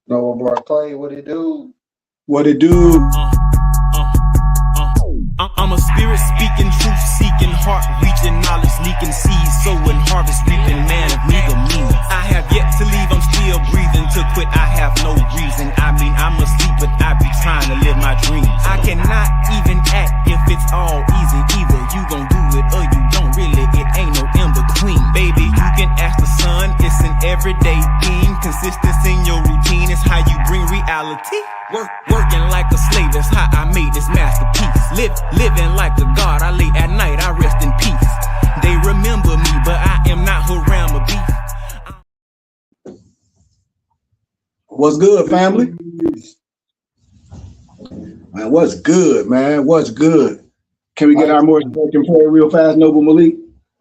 No more Clay, what it do? What it do? I'm a spirit speaking, truth seeking, heart reaching, knowledge leaking, seeds sowing, harvest reaping, man of meager means. I have yet to leave, I'm still breathing. To quit, I have no reason. I mean, I'm asleep, but I be trying to live my dream. I cannot even act if it's all easy. Either you gon' do it or you don't really. It ain't no in between. Baby, you can ask the sun, it's an everyday thing. Consistency in your routine is how you bring reality. Working like a slave, that's how I made this masterpiece. Living like a god, I lay at night, I rest in peace. They remember me, but I am not Haram beef. What's good, family? Man, what's good, man? What's good? Can we get our more spoken prayer real fast, Noble Malik?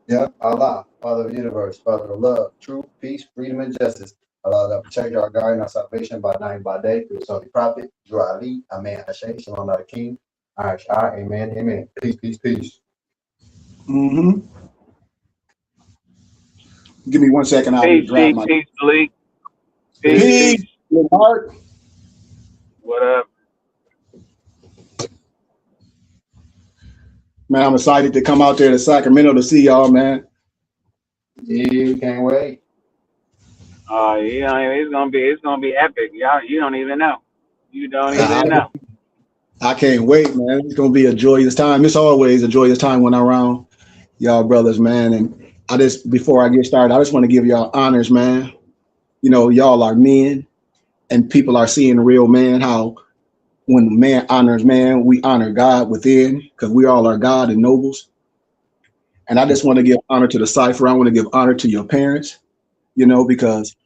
Yeah, Allah, Father of the universe, Father of love, truth, peace, freedom, and justice. Allah that protect our guide and our salvation by night and by day through the Holy Prophet, through Ali, Amen, Ashay, Shalom, our King. All right, amen, amen. Peace, peace, peace. Mm-hmm. Give me 1 second. I'll grab my peace, Malik. Peace. Good heart. What up? Man, I'm excited to come out there to Sacramento to see y'all, man. Yeah, can't wait. It's gonna be epic. Y'all, you don't even know. You don't even know. I can't wait, man. It's gonna be a joyous time. It's always a joyous time when I'm around y'all brothers, man. And before I get started, I just want to give y'all honors, man. You know, y'all are men, and people are seeing the real man. How when man honors man, we honor God within, because we all are God and nobles. And I just want to give honor to the cipher. I want to give honor to your parents, you know, because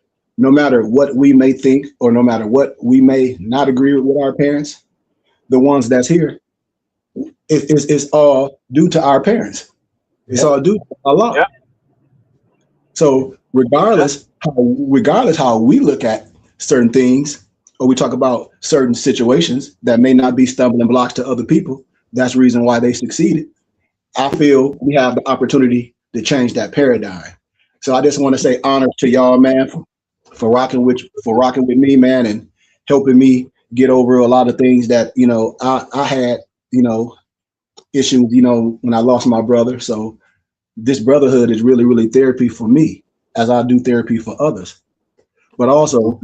no matter what we may think, or no matter what we may not agree with our parents, the ones that's here, it's all due to our parents. It's all due to Allah. Yep. So regardless how we look at certain things, or we talk about certain situations that may not be stumbling blocks to other people, that's the reason why they succeeded. I feel we have the opportunity to change that paradigm. So I just want to say honor to y'all, man, for rocking with me, man, and helping me get over a lot of things that, you know, I had, you know, issues, you know, when I lost my brother. So this brotherhood is really, really therapy for me, as I do therapy for others. But also,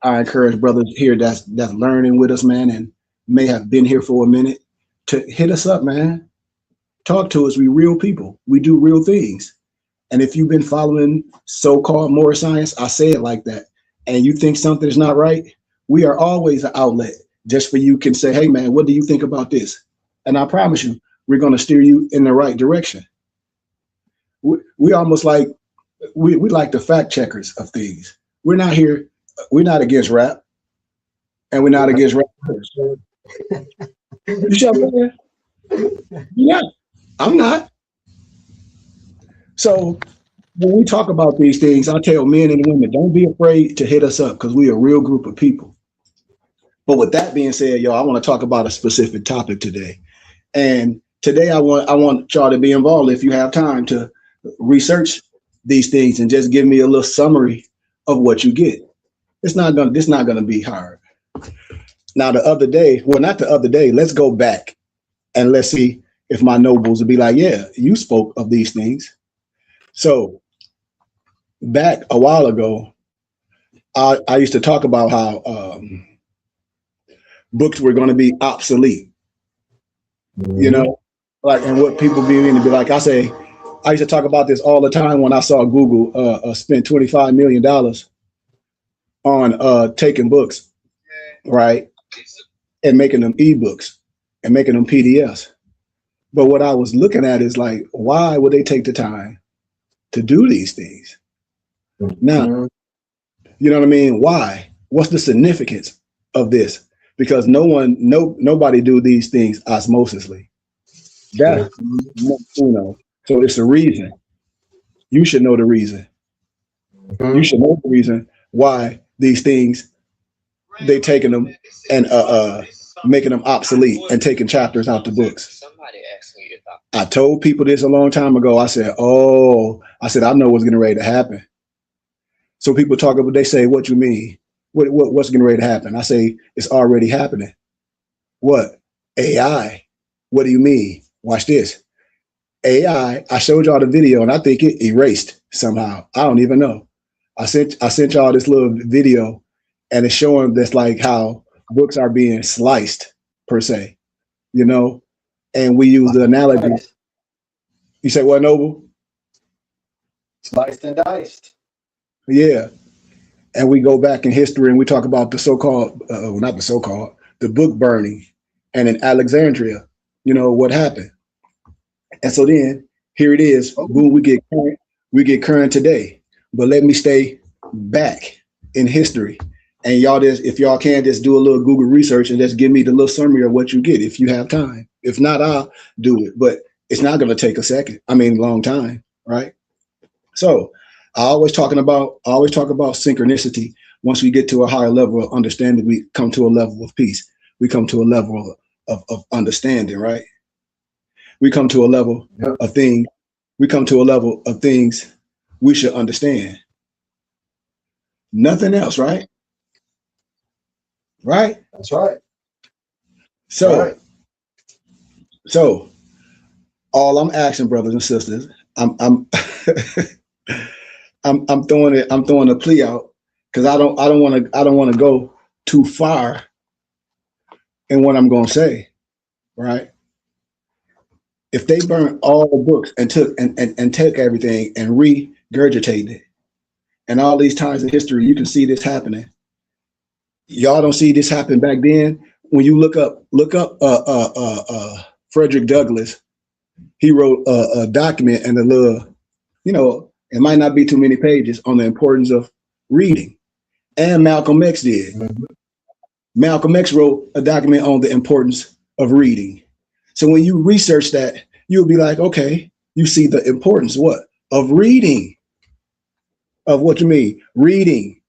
I encourage brothers here that's learning with us, man, and may have been here for a minute, to hit us up, man. Talk to us. We real people. We do real things. And if you've been following so-called more science, I say it like that, and you think something is not right, we are always an outlet just for you can say, hey, man, what do you think about this? And I promise you, we're going to steer you in the right direction. We almost like, we like the fact checkers of things. We're not here. We're not against rap, and we're not against rappers. You shut up. Yeah, I'm not. So when we talk about these things, I tell men and women, don't be afraid to hit us up, because we are a real group of people. But with that being said, y'all, I want to talk about a specific topic today. And today I want y'all to be involved, if you have time, to research these things and just give me a little summary of what you get. It's not gonna be hard. Now let's go back and let's see if my nobles will be like, yeah, you spoke of these things. So back a while ago, I used to talk about how books were going to be obsolete, you know, like, and what people be like, I used to talk about this all the time when I saw Google spend $25 million on taking books, right, and making them ebooks and making them PDFs. But what I was looking at is like, why would they take the time to do these things? Now, you know what I mean? Why? What's the significance of this? Because nobody do these things osmosisly. That's, you know, so it's a reason. You should know the reason. You should know the reason why these things, they taking them and making them obsolete and taking chapters out the books. I told people this a long time ago. I said, I know what's getting ready to happen. So people talk about, they say, what you mean? What's getting ready to happen? I say it's already happening. What? AI. What do you mean? Watch this. AI. I showed y'all the video, and I think it erased somehow. I don't even know. I sent y'all this little video, and it's showing this like how books are being sliced per se, you know. And we use the analogy. You say what, Noble? Sliced and diced. Yeah. And we go back in history and we talk about the so-called, not the so-called, the book burning, and in Alexandria, you know, what happened. And so then here it is, boom, we get current today. But let me stay back in history. And y'all just, if y'all can, just do a little Google research and just give me the little summary of what you get if you have time. If not, I'll do it. But it's not going to take a second. I mean, long time, right? So I always talk about synchronicity. Once we get to a higher level of understanding, we come to a level of peace. We come to a level of understanding, right? We come to a level of things. We come to a level of things we should understand. Nothing else, right? Right? That's right. So, so all I'm asking, brothers and sisters, I'm I'm throwing a plea out because I don't want to go too far in what I'm going to say, right? If they burn all the books and took everything and regurgitated it, and all these times in history, you can see this happening. Y'all don't see this happen back then. When you look up Frederick Douglass, he wrote a document and a little, you know, it might not be too many pages on the importance of reading. And Malcolm X did. Mm-hmm. Malcolm X wrote a document on the importance of reading. So when you research that, you'll be like, okay, you see the importance, what? Of reading. Of what you mean? Reading.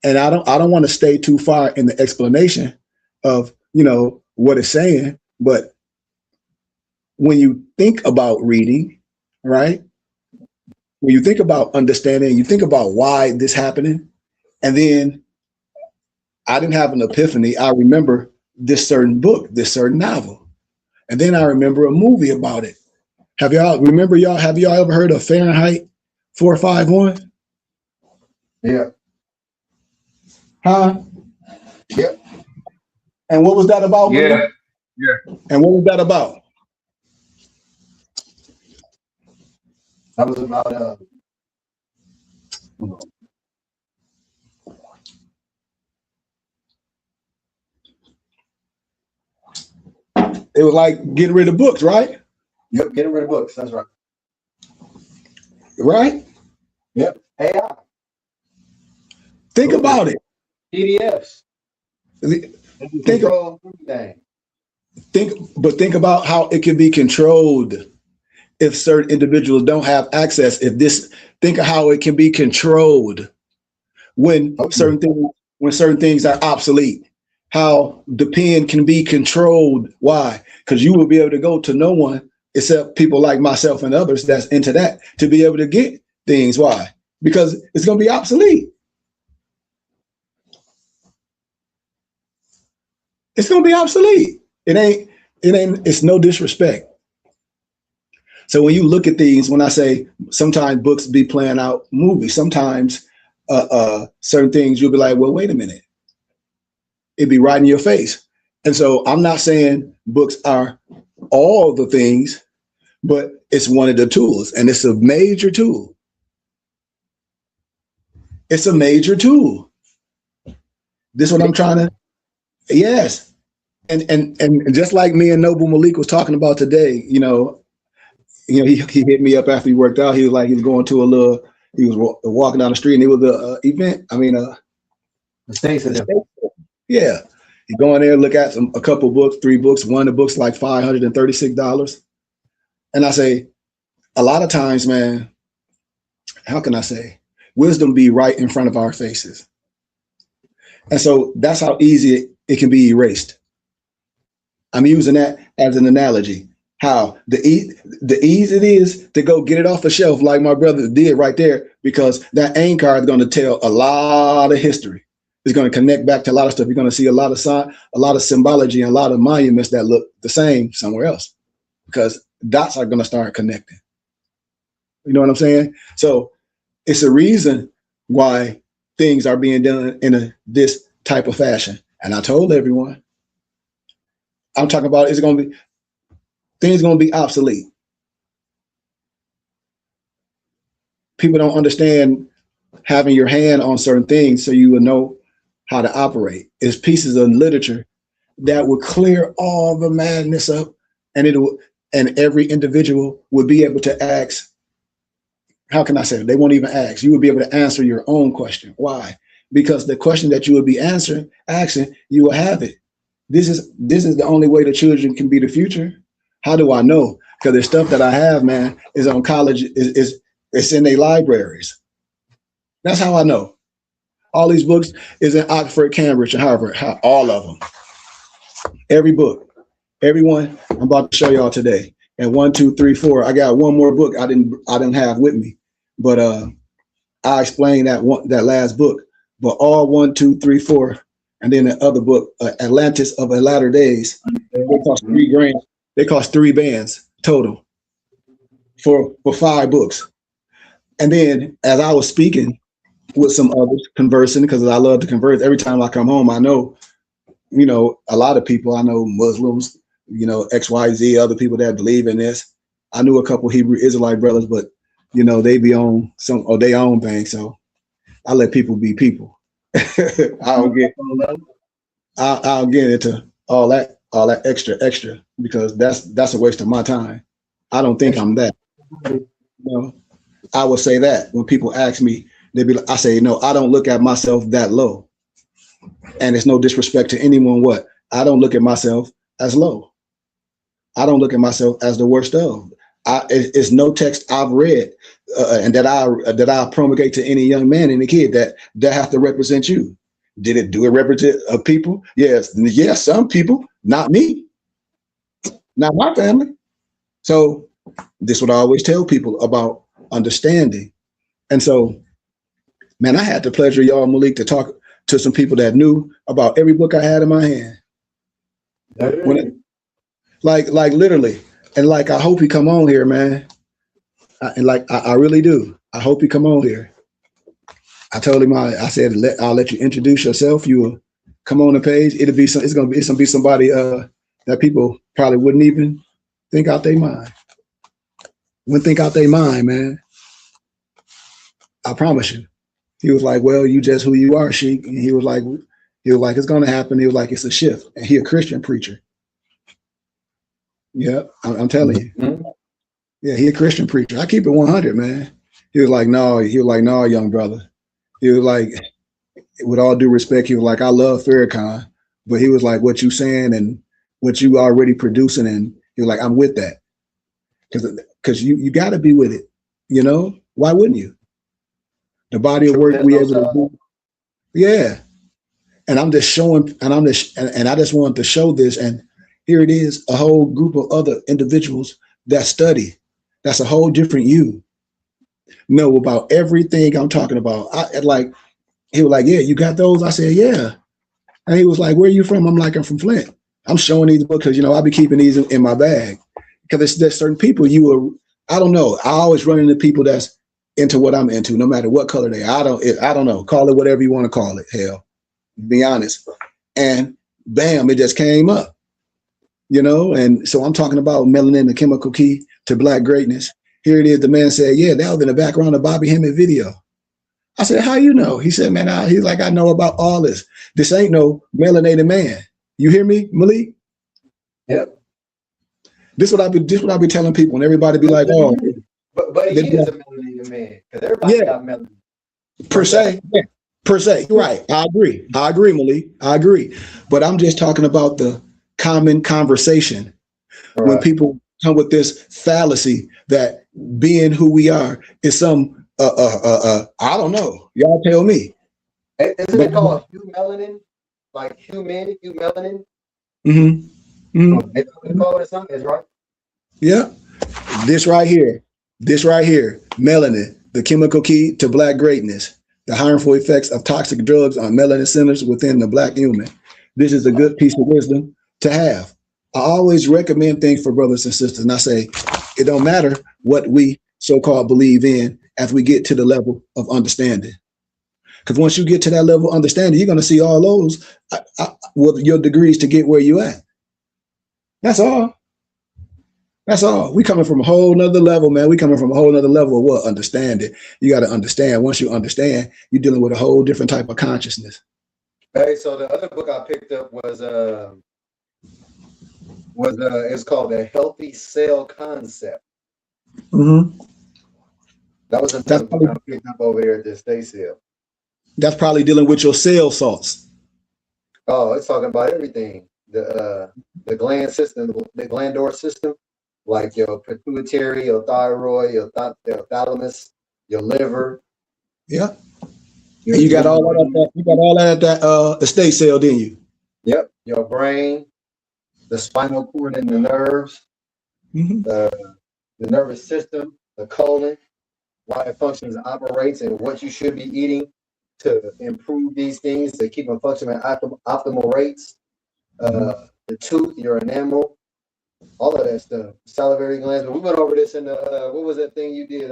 And I don't want to stay too far in the explanation of, you know, what it's saying, but when you think about reading, right? When you think about understanding, you think about why this happening, and then I didn't have an epiphany. I remember this certain book, this certain novel, and then I remember a movie about it. Have y'all ever heard of Fahrenheit 451? Yeah. Huh? Yep. And what was that about? Yeah. Man? Yeah. And what was that about? That was about it was like getting rid of books, right? Yep, getting rid of books. That's right. Right? Yep. AI. Think about it. PDFs. Think about how it can be controlled if certain individuals don't have access. Think of how it can be controlled when certain things are obsolete. How the pen can be controlled. Why? Because you will be able to go to no one except people like myself and others that's into that to be able to get things. Why? Because it's going to be obsolete. It's going to be obsolete. It's no disrespect. So when you look at these, when I say sometimes books be playing out movies, sometimes certain things you'll be like, well, wait a minute. It'd be right in your face. And so I'm not saying books are all the things, but it's one of the tools, and it's a major tool. It's a major tool. This is what I'm trying to, yes. And just like me and Noble Malik was talking about today, he hit me up after he worked out. He was like, he was going to he was walking down the street and it was an event. I mean, yeah. You go in there, look at a couple books, 3 books. One of the books like $536. And I say, a lot of times, man, how can I say, wisdom be right in front of our faces. And so that's how easy it can be erased. I'm using that as an analogy. How the ease it is to go get it off the shelf like my brother did right there, because that AIM card is going to tell a lot of history. It's going to connect back to a lot of stuff. You're going to see a lot of symbology and a lot of monuments that look the same somewhere else, because dots are going to start connecting. You know what I'm saying? So it's a reason why things are being done in this type of fashion. And I told everyone, I'm talking about things going to be obsolete. People don't understand having your hand on certain things so you will know how to operate. It's pieces of literature that will clear all the madness up, and every individual will be able to ask. How can I say it? They won't even ask. You will be able to answer your own question. Why? Because the question that you will be asking, you will have it. This is the only way the children can be the future. How do I know? Because the stuff that I have, man, is on college, it's in their libraries. That's how I know. All these books is in Oxford, Cambridge, and Harvard. All of them. Every book. Everyone I'm about to show y'all today. And 1, 2, 3, 4. I got one more book I didn't have with me. But I explained that last book. But all 1, 2, 3, 4, and then the other book, Atlantis of the Latter Days, they cost $3,000. They cost 3 bands total for 5 books. And then as I was speaking with some others, conversing, because I love to converse. Every time I come home, I know, a lot of people. I know Muslims, XYZ, other people that believe in this. I knew a couple Hebrew Israelite brothers, but they be on their own thing. So I let people be people. I'll get into all that extra because that's a waste of my time. I don't think I'm that. I would say that when people ask me, I say, no, I don't look at myself that low. And it's no disrespect to anyone. I don't look at myself as low. I don't look at myself as the worst of. It's no text I've read and that I promulgate to any young man, any kid that have to represent you. Do it represent people? Yes, some people, not me, not my family. So this is what I always tell people about understanding. And so, man, I had the pleasure, y'all, Malik, to talk to some people that knew about every book I had in my hand. Like literally. And like, I hope you come on here, man. I really do. I hope you come on here. I told him, I said, I'll let you introduce yourself. You will come on the page. It's gonna be somebody that people probably wouldn't even think out their mind. Wouldn't think out their mind, man. I promise you. He was like, well, you just who you are, Sheik. And he was like, it's gonna happen. He was like, it's a shift. And he a Christian preacher. Yeah, I'm telling you. Mm-hmm. Yeah, he a Christian preacher. I keep it 100, man. He was like, no, young brother. He was like, with all due respect, he was like, I love Farrakhan, but he was like, what you saying and what you already producing, and he was like, I'm with that. Because you got to be with it. Why wouldn't you? The body of work we able to do. Yeah. And I'm just showing, and I just wanted to show this, and here it is, a whole group of other individuals that study. That's a whole different you. Know about everything I'm talking about. He was like, yeah, you got those? I said, yeah. And he was like, where are you from? I'm like, I'm from Flint. I'm showing these books because, I'll be keeping these in my bag. Because there's certain people I don't know. I always run into people that's into what I'm into, no matter what color they are. I don't know. Call it whatever you want to call it. Hell, be honest. And bam, it just came up. And so I'm talking about melanin, the chemical key to Black greatness. Here it is. The man said, yeah, that was in the background of Bobby Hemmett video. I said, how you know? He said, man, he's like, I know about all this. This ain't no melanated man. You hear me, Malik? Yep. This what I be telling people, and everybody be like, oh. But he is a melanated man. Because everybody got melanin. Per se. Yeah. Per se. Right. I agree, Malik. I agree. But I'm just talking about the common conversation. Right. When people come with this fallacy that being who we are is some I don't know. Y'all tell me. Isn't it called hue melanin? Like human, hue melanin? Mm-hmm. Mm-hmm. It's called it something, is right? Yeah. This right here, melanin, the chemical key to Black greatness. the harmful effects of toxic drugs on melanin centers within the Black human. This is a good piece of wisdom to have. I always recommend things for brothers and sisters, and I say it don't matter what we so-called believe in as we get to the level of understanding. Because once you get to that level of understanding, you're going to see all those with your degrees to get where you at. That's all. That's all. We coming from a whole nother level, man. We coming from a whole nother level of what? Understanding. You got to understand. Once you understand, you're dealing with a whole different type of consciousness. Hey, so the other book I picked up was it's called The Healthy Cell Concept. Mm-hmm. That was another book I picked up over there at the State Sale. That's probably dealing with your cell salts. Oh, it's talking about everything. The gland system, the glandular system, like your pituitary, your thyroid, your thalamus, your liver. Yeah. You got all that. You got all that at that estate sale, didn't you? Yep. Your brain, the spinal cord and the nerves, the nervous system, the colon, why it functions and operates, and what you should be eating to improve these things to keep them functioning at optimal rates. The tooth, your enamel, all of that stuff. Salivary glands. But we went over this in the what was that thing you did?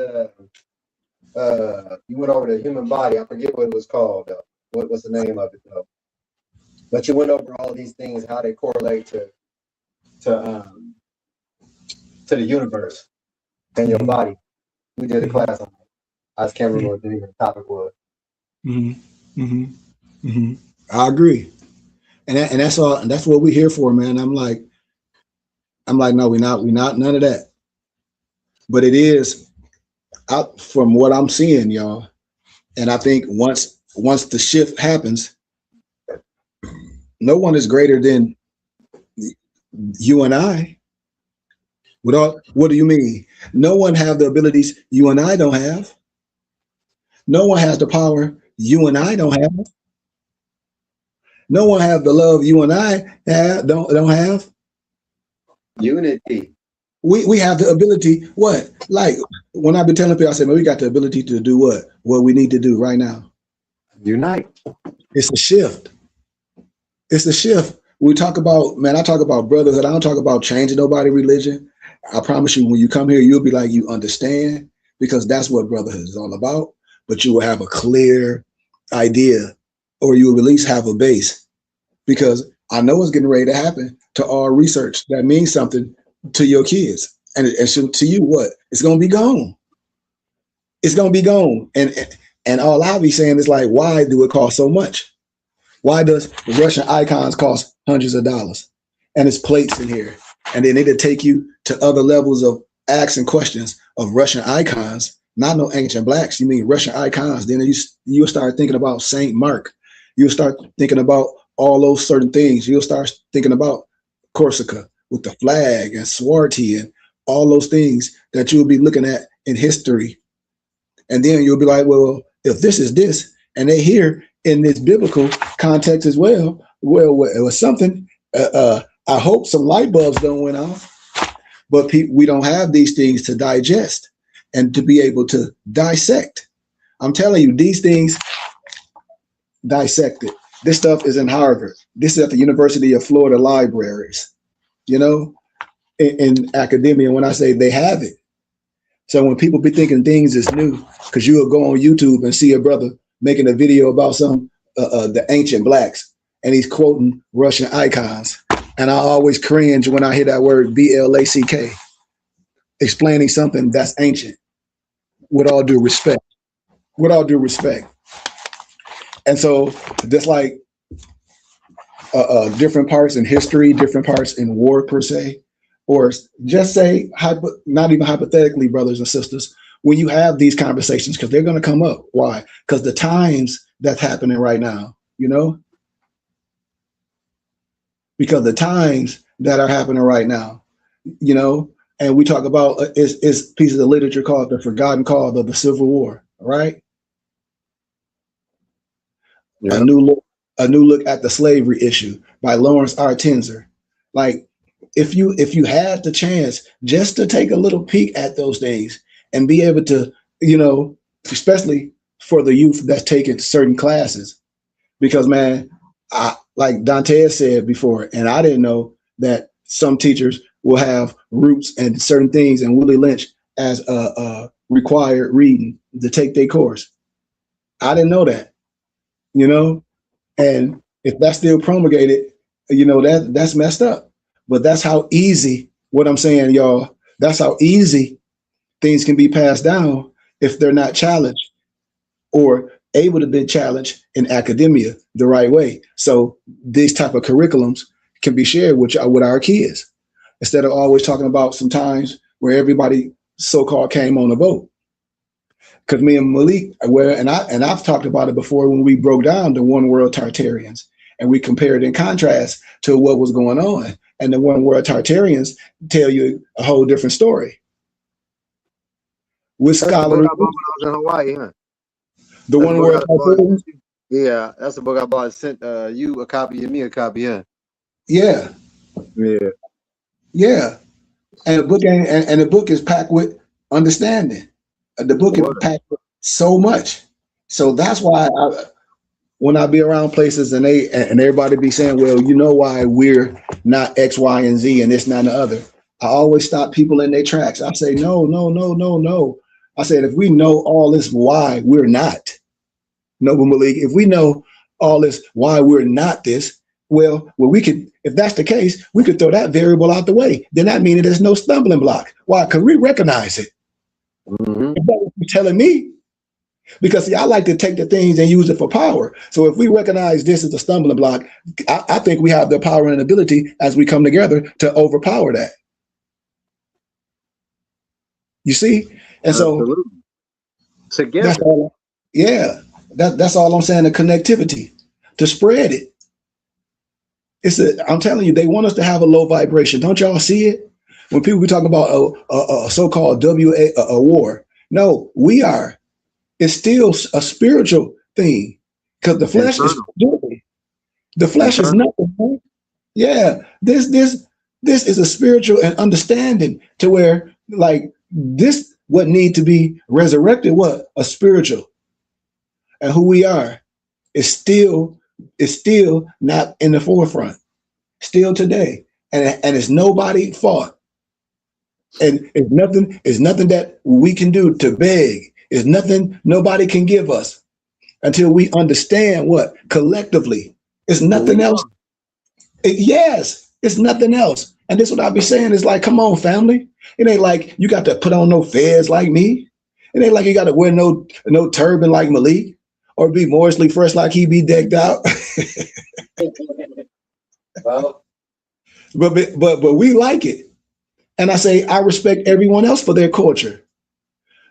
You went over the human body. I forget what it was called. What was the name of it though? But you went over all these things, how they correlate to the universe and your body. We did a class on it. I just can't remember what the topic was. I agree, and that's all. And that's what we're here for, man. I'm like, no, we're not none of that. But it is out from what I'm seeing, y'all. And I think once the shift happens, no one is greater than you and I. What do you mean? No one have the abilities you and I don't have. No one has the power you and I don't have. No one have the love you and I don't have. Unity. We have the ability. What? Like when I've been telling people, I say, man, we got the ability to do what we need to do right now. Unite. It's a shift. It's a shift. We talk about, man, I talk about brotherhood. I don't talk about changing nobody's religion. I promise you, when you come here, you'll be like, you understand, because that's what brotherhood is all about. But you will have a clear idea, or you will at least have a base, because I know it's getting ready to happen to our research. That means something to your kids. And to you, what? It's going to be gone. It's going to be gone. And all I'll be saying is like, why do it cost so much? Why does Russian icons cost hundreds of dollars? And it's plates in here. And then it'll take you to other levels of asking questions of Russian icons, not no ancient blacks. You mean Russian icons. Then you'll start thinking about Saint Mark. You'll start thinking about all those certain things. You'll start thinking about Corsica with the flag and Swarty and all those things that you'll be looking at in history. And then you'll be like, well, if this is this, and they're here in this biblical context as well, it was something. I hope some light bulbs don't went off, but we don't have these things to digest and to be able to dissect. I'm telling you, these things dissected. This stuff is in Harvard. This is at the University of Florida libraries, in academia. When I say they have it. So when people be thinking things is new, because you will go on YouTube and see a brother making a video about the ancient blacks, and he's quoting Russian icons. And I always cringe when I hear that word BLACK, explaining something that's ancient, with all due respect. With all due respect. And so just like different parts in history, different parts in war per se, or just say, not even hypothetically, brothers and sisters, when you have these conversations, because they're going to come up. Why? Because the times that's happening right now, because the times that are happening right now, and we talk about is pieces of literature called The Forgotten Cause of the Civil War, right? Yeah. A new look at the slavery issue by Lawrence R. Tenzer. Like, if you had the chance just to take a little peek at those things and be able to, especially for the youth that's taking certain classes. Because man, like Dante said before, and I didn't know that some teachers will have roots and certain things and Willie Lynch as a required reading to take their course. I didn't know that, you know, and if that's still promulgated, you know, that's messed up. But that's how easy, what I'm saying, y'all, that's how easy things can be passed down if they're not challenged or able to be challenged in academia the right way. So these type of curriculums can be shared with our kids instead of always talking about some times where everybody so-called came on a boat. Because me and Malik, I've talked about it before when we broke down the one world Tartarians and we compared in contrast to what was going on. And the one world Tartarians tell you a whole different story. With scholarly, in Hawaii, huh? The one world Tartarians. Yeah, that's the book I bought. Sent you a copy and me a copy, huh? Yeah. Yeah. Yeah. And the book is packed with understanding. The book is packed with so much. So that's why when I be around places and everybody be saying, well, you know why we're not X, Y, and Z and this, and that, and the other. I always stop people in their tracks. I say, no. I said, if we know all this why we're not, Noble Malik, if we know all this why we're not this, well, we could, if that's the case, we could throw that variable out the way. Then that means there's no stumbling block. Why? Because we recognize it. Mm-hmm. If that's what you're telling me. Because see, I like to take the things and use it for power. So if we recognize this as a stumbling block, I think we have the power and ability as we come together to overpower that. You see? And Absolutely. so Together. that's all, that's all I'm saying, the connectivity, to spread it. I'm telling you, they want us to have a low vibration. Don't y'all see it? When people be talking about a so-called a war. No, we are. It's still a spiritual thing because the flesh is dirty. The flesh is nothing. Right? Yeah, this is a spiritual and understanding to where like this what need to be resurrected. What a spiritual and who we are is still not in the forefront. Still today, and it's nobody's fault. And it's nothing that we can do to beg. It's nothing nobody can give us until we understand what collectively. It's nothing else. Yes, it's nothing else. And this is what I be saying is like, come on, family. It ain't like you got to put on no fez like me. It ain't like you got to wear no turban like Malik or be Morrisley Fresh like he be decked out. Well, but we like it. And I say I respect everyone else for their culture.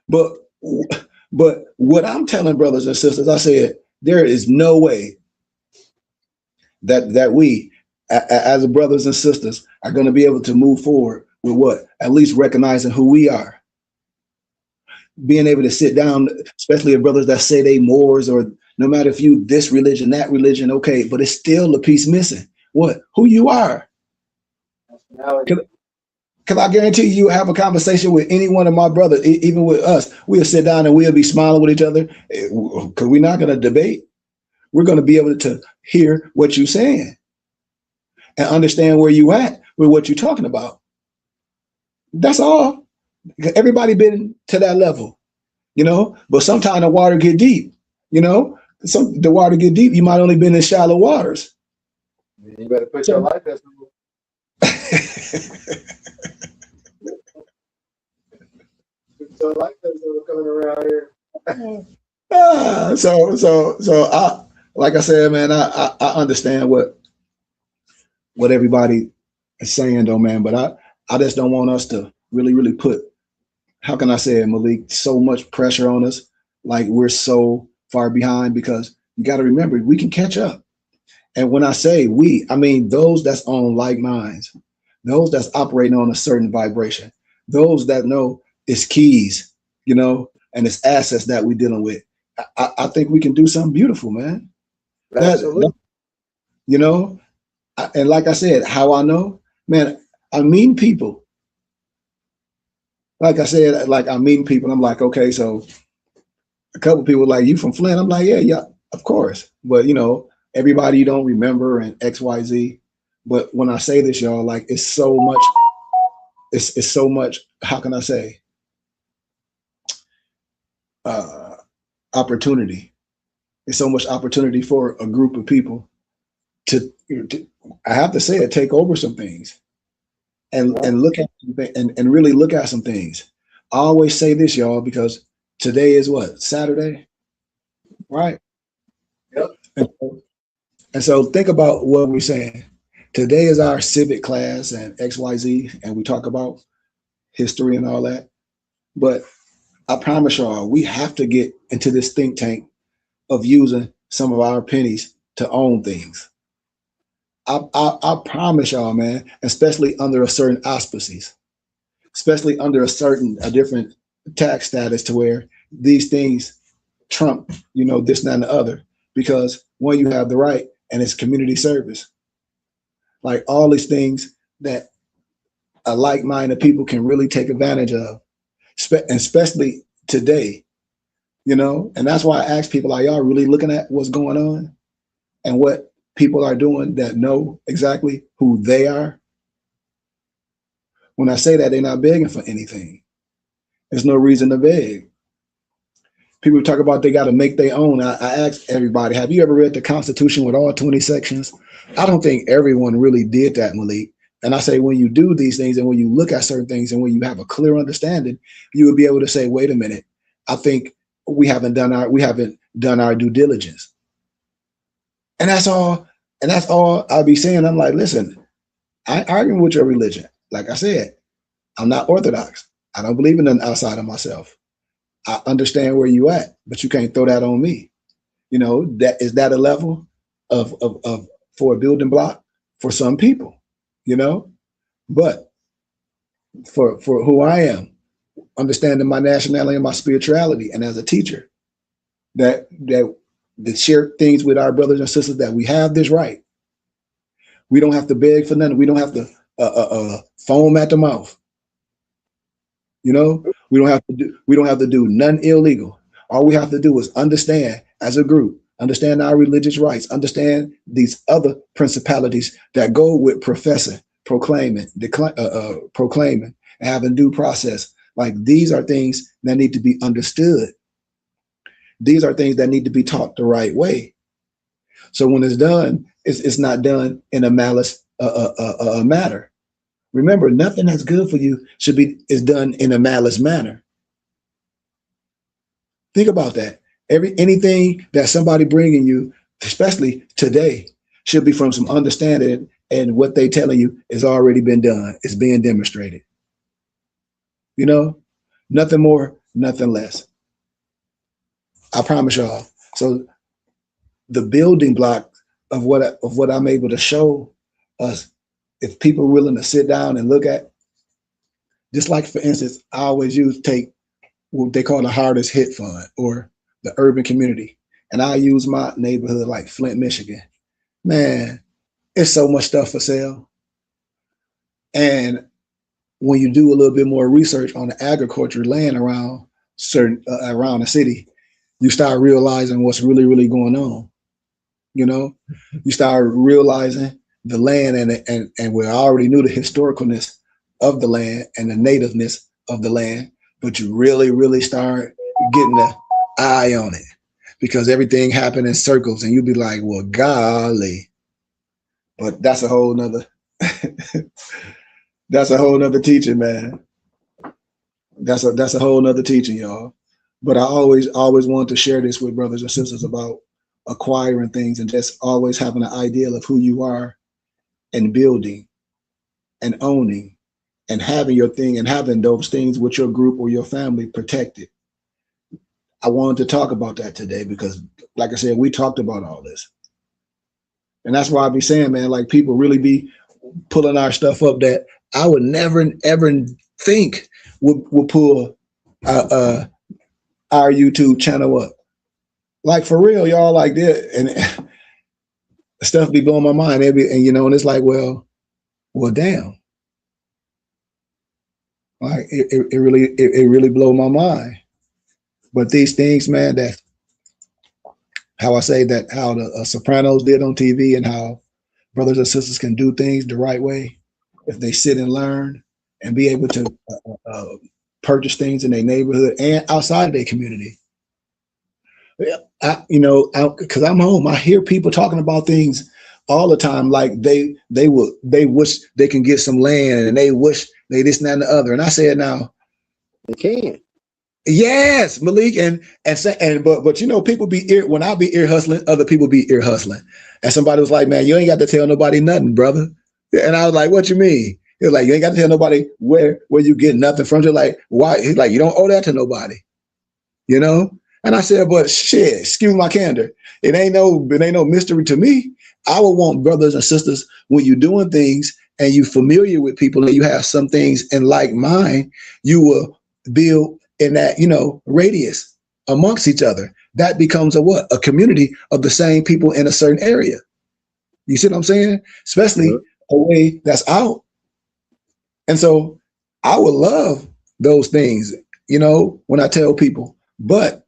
But what I'm telling brothers and sisters, I said there is no way that we as brothers and sisters are going to be able to move forward with what? At least recognizing who we are. Being able to sit down, especially if brothers that say they Moors or no matter if you this religion, that religion, okay, but it's still a piece missing. What? Who you are. Because I guarantee you have a conversation with any one of my brothers, even with us, we'll sit down and we'll be smiling with each other because we're not going to debate. We're going to be able to hear what you're saying and understand where you at with what you're talking about. That's all. Everybody been to that level, you know, but sometimes the water get deep, you know, the water get deep. You might only been in shallow waters. You better put your life as so like that's coming around here. So I, like I said, man, I understand what everybody is saying though, man, but I just don't want us to really put, how can I say it, Malik, so much pressure on us, like we're so far behind, because you got to remember we can catch up. And when I say we, I mean those that's on like minds, those that's operating on a certain vibration, those that know it's keys, you know, and it's assets that we're dealing with. I think we can do something beautiful, man. Absolutely. You know, and like I said, how I know, man, I meet people. Like I said, like I meet people. I'm like, okay, so a couple people like, you from Flint? I'm like, yeah, of course. But you know, everybody you don't remember and XYZ. But when I say this, y'all, like it's so much, it's so much, how can I say, opportunity. It's so much opportunity for a group of people to I have to say it, take over some things and look at and really look at some things. I always say this, y'all, because today is what, Saturday, right? Yep. And so think about what we're saying. Today is our civic class and XYZ, and we talk about history and all that. But I promise y'all, we have to get into this think tank of using some of our pennies to own things. I promise y'all, man, especially under a certain auspices, especially under a different tax status to where these things trump, you know, this, that, and the other. Because one, you have the right, and it's community service. Like all these things that a like-minded people can really take advantage of, especially today, you know. And that's why I ask people, are y'all really looking at what's going on and what people are doing that know exactly who they are? When I say that, they're not begging for anything. There's no reason to beg. People talk about they got to make their own. I ask everybody, have you ever read the Constitution with all 20 sections? I don't think everyone really did that, Malik. And I say, when you do these things and when you look at certain things and when you have a clear understanding, you would be able to say, wait a minute, I think we haven't done our due diligence. And that's all I'll be saying. I'm like, listen, I ain't arguing with your religion. Like I said, I'm not Orthodox. I don't believe in nothing outside of myself. I understand where you at, but you can't throw that on me. You know, that is that a level of for a building block for some people, you know? But for who I am, understanding my nationality and my spirituality, and as a teacher, that share things with our brothers and sisters, that we have this right. We don't have to beg for nothing. We don't have to foam at the mouth. You know, we don't have to do nothing illegal. All we have to do is understand as a group, understand our religious rights, understand these other principalities that go with professing, proclaiming, proclaiming, and having due process. Like, these are things that need to be understood. These are things that need to be taught the right way. So when it's done, it's not done in a malice matter. Remember, nothing that's good for you is done in a malice manner. Think about that. Anything that somebody bringing you, especially today, should be from some understanding, and what they telling you has already been done. It's being demonstrated. You know, nothing more, nothing less. I promise y'all. So the building block of what I'm able to show us, if people are willing to sit down and look at, just like, for instance, I always take what they call the hardest hit fund, or the urban community. And I use my neighborhood like Flint, Michigan. Man, it's so much stuff for sale. And when you do a little bit more research on the agriculture land around around the city, you start realizing what's really, really going on. You know, you start realizing the land, and we already knew the historicalness of the land and the nativeness of the land, but you really, really start getting the eye on it, because everything happened in circles, and you'd be like, well, golly. But that's a whole nother that's a whole nother teaching, man. That's a whole nother teaching, y'all. But I always want to share this with brothers and sisters about acquiring things, and just always having an ideal of who you are, and building and owning and having your thing, and having those things with your group or your family protected. I wanted to talk about that today because, like I said, we talked about all this. And that's why I be saying, man, like, people really be pulling our stuff up that I would never, ever think would pull our YouTube channel up. Like, for real, y'all, like that. And stuff be blowing my mind. And you know, and it's like, well, damn. Like, it really blew my mind. But these things, man, that how I say that how the Sopranos did on TV and how brothers and sisters can do things the right way if they sit and learn and be able to purchase things in their neighborhood and outside of their community. Because I'm home, I hear people talking about things all the time, like they wish they can get some land and they wish they this and that and the other. And I said, now They can. yes, Malik, but people be when I be ear hustling, other people be ear hustling. And somebody was like, man, you ain't got to tell nobody nothing, brother. And I was like, what you mean? He was like, you ain't got to tell nobody where you get nothing from. You're like, why? He's like, you don't owe that to nobody, And I said, but shit, excuse my candor. It ain't no mystery to me. I would want brothers and sisters, when you're doing things and you're familiar with people and you have some things in like mind, you will build in that, radius amongst each other. That becomes a community of the same people in a certain area. You see what I'm saying? Especially a way that's out. And so I would love those things, when I tell people, but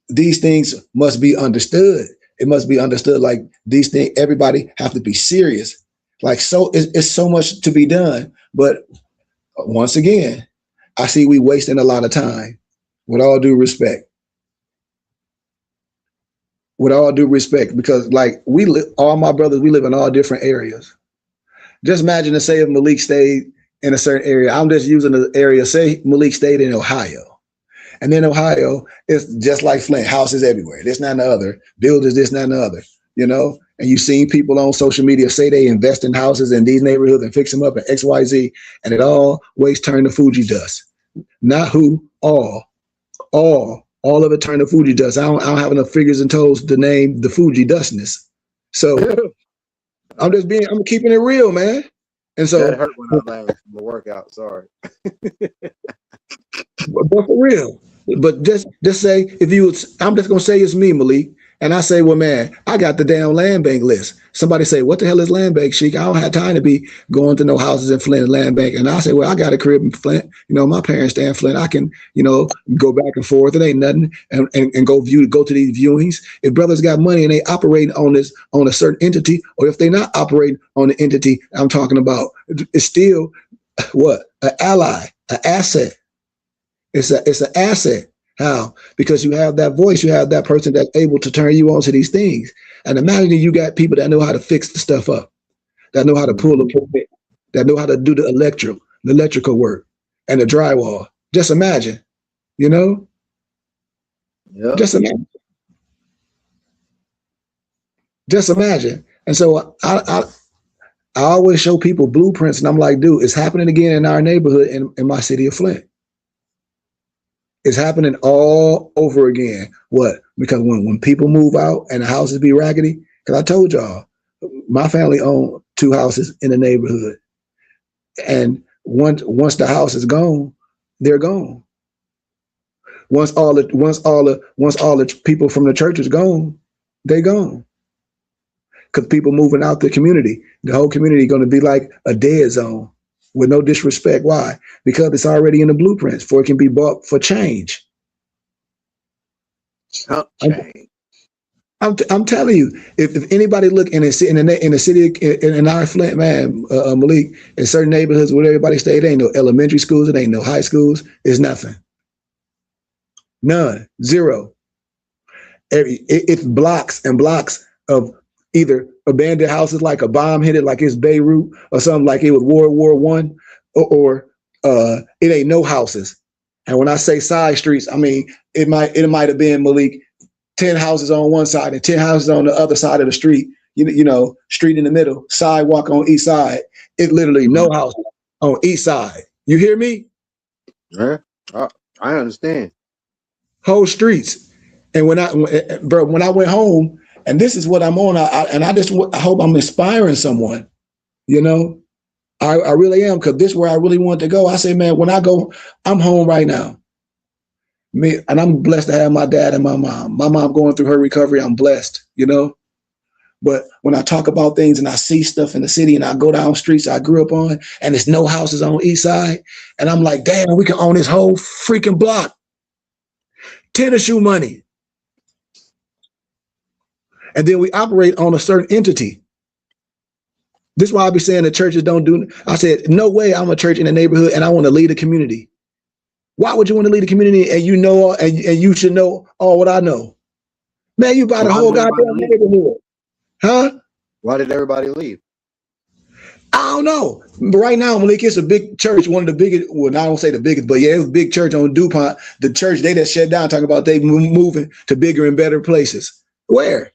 these things must be understood. It must be understood like these things, everybody have to be serious. Like, so it's so much to be done. But once again, I see we wasting a lot of time, with all due respect. With all due respect, because like all my brothers, we live in all different areas. Just imagine to say if Malik stayed in a certain area, I'm just using the area, say Malik stayed in Ohio. And then Ohio is just like Flint, houses everywhere. This, that, and the other. Buildings, this, that, and the other. And you've seen people on social media say they invest in houses in these neighborhoods and fix them up at XYZ, and it always turn to Fuji dust. Not who, all of it turn to Fuji dust. I don't have enough fingers and toes to name the Fuji dustness. So I'm keeping it real, man. And so that hurt when I laughed from the workout. Sorry. But for real. But just say, I'm just gonna say it's me, Malik. And I say, well, man, I got the damn land bank list. Somebody say, what the hell is land bank, Sheik? I don't have time to be going to no houses in Flint land bank. And I say, well, I got a crib in Flint. My parents stay in Flint. I can, go back and forth. It ain't nothing. And go to these viewings. If brothers got money and they operating on a certain entity, or if they're not operating on the entity I'm talking about, it's still what? An ally, an asset. It's an asset. How? Because you have that voice, you have that person that's able to turn you on to these things. And imagine you got people that know how to fix the stuff up, that know how to pull the pulpit, that know how to do the electrical work and the drywall. Just imagine, Yeah. Just imagine. Just imagine. And so I always show people blueprints, and I'm like, dude, it's happening again in our neighborhood in my city of Flint. It's happening all over again. What? Because when people move out and the houses be raggedy, because I told y'all, my family owned 2 houses in the neighborhood. And once the house is gone, they're gone. Once all the people from the church is gone, they're gone. Because people moving out the community, the whole community going to be like a dead zone. With no disrespect. Why? Because it's already in the blueprints for it can be bought for change. I'm telling you, if anybody look in the city in our Flint, man, Malik, in certain neighborhoods where everybody stay, there ain't no elementary schools, it ain't no high schools, it's nothing. None. Zero. It's blocks and blocks of either abandoned houses, like a bomb hit it, like it's Beirut, or something like it was World War I, or it ain't no houses. And when I say side streets, I mean it might have been, Malik, 10 houses on one side and 10 houses on the other side of the street. Street in the middle, sidewalk on each side. It's literally no house on each side. You hear me? Yeah, I understand. Whole streets. And when I went home. And this is what I'm on, I hope I'm inspiring someone, I really am, because this is where I really want to go. I say, man, when I go, I'm home right now. And I'm blessed to have my dad and my mom. My mom going through her recovery, I'm blessed, But when I talk about things and I see stuff in the city and I go down streets I grew up on and there's no houses on each side, and I'm like, damn, we can own this whole freaking block. tennis shoe money. And then we operate on a certain entity. This is why I be saying the churches don't do. I said, no way I'm a church in the neighborhood and I want to lead a community. Why would you want to lead a community and you know and you should know all what I know? Man, you buy the whole goddamn neighborhood. Huh? Why did everybody leave? I don't know. But right now, Malik, it's a big church, one of the biggest, well, I don't say the biggest, but yeah, it was a big church on DuPont. The church, they just shut down, talking about they moving to bigger and better places. Where?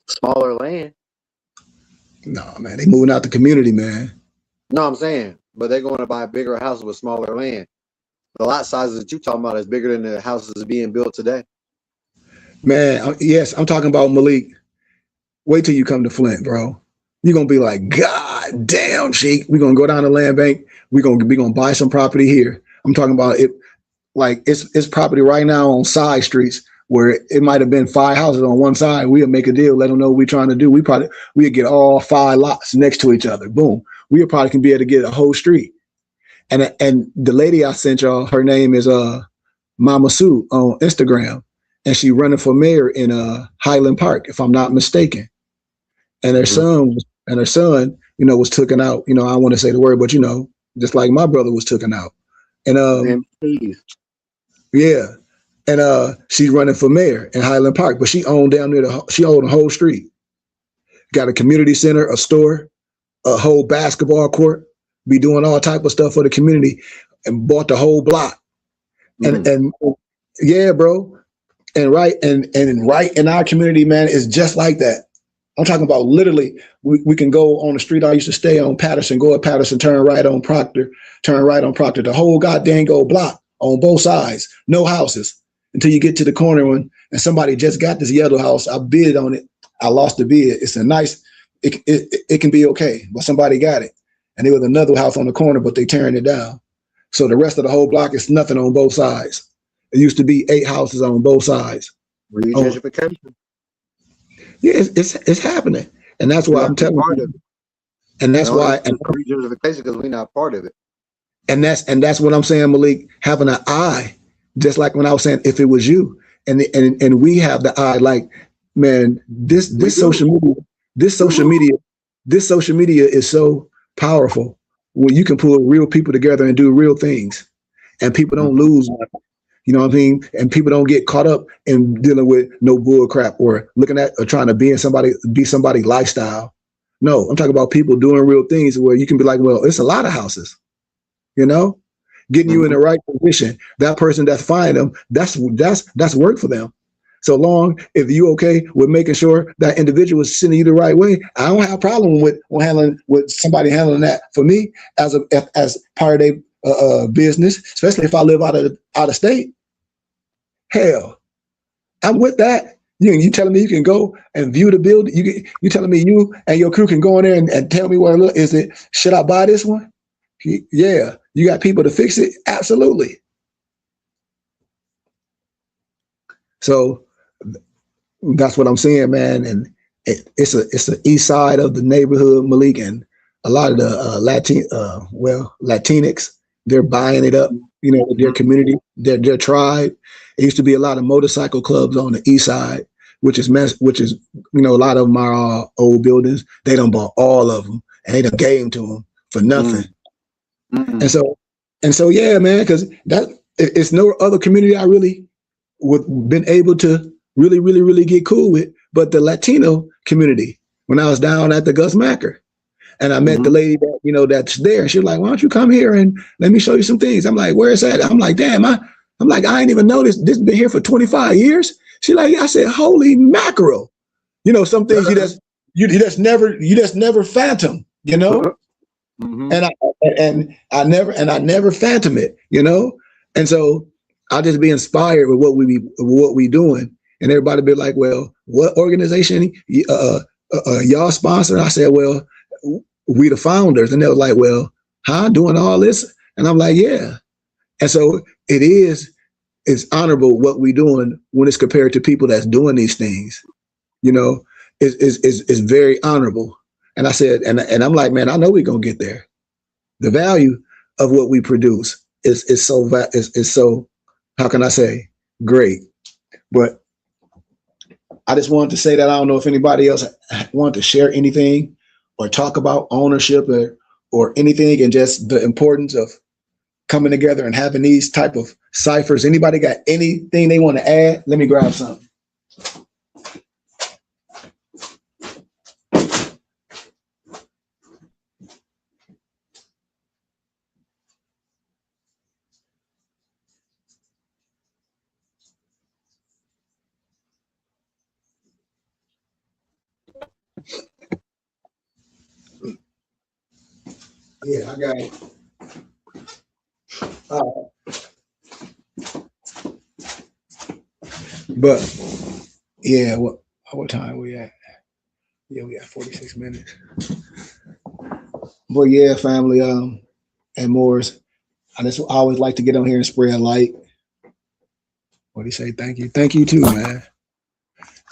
Smaller land. No, man, they moving out the community, man. No, I'm saying, but they're going to buy bigger houses with smaller land. The lot sizes that you're talking about is bigger than the houses being built today. Man, yes, I'm talking about Malik. Wait till you come to Flint, bro. You're gonna be like, God damn, Sheik. We're gonna go down to land bank. We're gonna buy some property here. I'm talking about it, like it's property right now on side streets where it might have been 5 houses on one side. We'll make a deal, let them know what we're trying to do. We'll get all 5 lots next to each other. Boom. We probably can be able to get a whole street. And the lady I sent y'all, her name is Mama Sue on Instagram, and she running for mayor in Highland Park, if I'm not mistaken. And her son, was taken out. I don't want to say the word, but just like my brother was taken out. And yeah, and she's running for mayor in Highland Park, but she owned down near she owned a whole street. Got a community center, a store, a whole basketball court. Be doing all type of stuff for the community, and bought the whole block. And yeah, bro. And right in our community, man, it's just like that. I'm talking about literally, we can go on the street I used to stay on, Patterson, go up Patterson, turn right on Proctor, the whole goddamn block on both sides, no houses until you get to the corner one. And somebody just got this yellow house. I bid on it. I lost the bid. It's a nice, it can be okay, but somebody got it. And there was another house on the corner, but they tearing it down. So the rest of the whole block is nothing on both sides. It used to be 8 houses on both sides. Regentrification. Yeah, it's happening, and that's why I'm telling you. And that's why regentrification, because we're not part of it. And that's what I'm saying, Malik. Having an eye, just like when I was saying, if it was you, and we have the eye, like, man, this social media is so powerful. When you can pull real people together and do real things, and people don't lose. You know what I mean? And people don't get caught up in dealing with no bull crap or looking at or trying to be somebody's lifestyle. No, I'm talking about people doing real things where you can be like, well, it's a lot of houses, getting you in the right position. That person that's finding them, that's work for them. So long, if you okay with making sure that individual is sending you the right way, I don't have a problem with somebody handling that for me as part of their business, especially if I live out of state. Hell, I'm with that. You telling me you can go and view the building? You telling me you and your crew can go in there and tell me what it looks? Is it, should I buy this one? Yeah, you got people to fix it? Absolutely. So that's what I'm saying, man. And it's the east side of the neighborhood, Malik, and a lot of the Latinx, they're buying it up, their community, their tribe. It used to be a lot of motorcycle clubs on the east side, which is a lot of them are old buildings. They done bought all of them and they done gave them to them for nothing. And so yeah, man, because that it's no other community I really been able to really, really, really get cool with, but the Latino community. When I was down at the Gus Macker, and I met the lady that that's there, and she was like, "Why don't you come here and let me show you some things?" I'm like, "Where is that?" I'm like, "Damn, I'm like, I ain't even noticed this has been here for 25 years." She like, I said, "Holy mackerel!" Some things you just never phantom, and I never phantom it, and so I'll just be inspired with what we doing, and everybody be like, "Well, what organization y'all sponsor?" I said, "Well, we the founders," and they were like, "Well, doing all this?" And I'm like, "Yeah." And so it's honorable what we doing when it's compared to people that's doing these things, is very honorable. And I said, and I'm like, man, I know we're gonna get there. The value of what we produce is so, how can I say, great. But I just wanted to say that I don't know if anybody else wanted to share anything or talk about ownership or anything, and just the importance of coming together and having these type of ciphers. Anybody got anything they want to add? Let me grab something. Yeah, I got it. But yeah, what time we at? Yeah, we got 46 minutes. But yeah, family, and Morris, I always like to get on here and spread light. What do you say? Thank you too, man.